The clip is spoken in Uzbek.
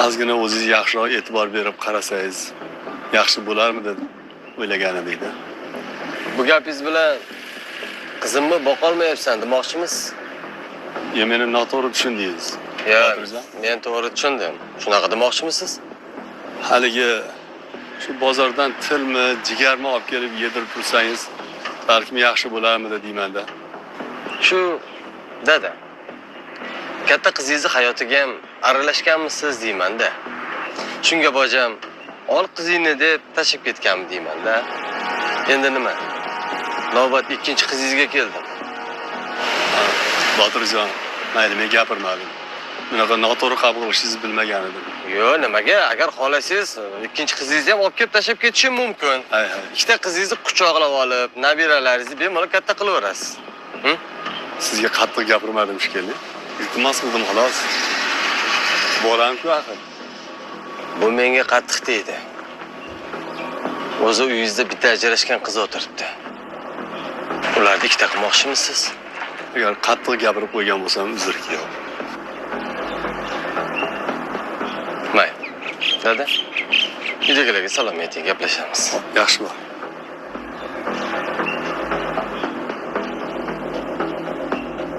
ozgina o'zingiz yaxshiroq e'tibor berib qarasangiz yaxshi bo'larmidi deb o'ylagan edi. Bu gapingiz bilan qizimni boqolmayapsan demoqchimiz? Meni noto'g'ri tushundingiz. Yo'q, men to'g'ri tushundim. Shunaqa demoqchimisiz? Haligi shu bozordan tilmi, jigarmi olib kelib yedirib tursangiz, balkim yaxshi bo'larmidi deymanda. Shu dada. Katta qizingizni hayotiga ham aralashganmisiz deymanda. Shunga bojam, ol qizingni deb tashib ketganmi deymanda. Endi nima? Navbat ikkinchi qizingizga keldim. Botirjon, mayli men gapirmadim. Bunaqa noto'g'ri qabul qilishingizni bilmagan edim. Yo'q, nimaga? Agar xohlasangiz, ikkinchi qizingizni ham olib kelib tashab ketishim mumkin. Hay. Ikkita qizingizni quchoqlab olib, nabiralaringizni bemalol katta qilaverasiz. Sizga qattiq gapirmadim shekilli. Iltimos qildim xolos. Bolam-ku axir. Bu menga qattiq tegdi. O'zi uyingizda bitta ajrashgan qiz o'tiribdi. Ularni ikkita qilmoqchimisiz? Agar qattiq gapirib qo'ygan bo'lsam, uzr yo'q. May. Dada. Uydagilarga salom ayting, gaplashamiz. Yaxshi bo'l.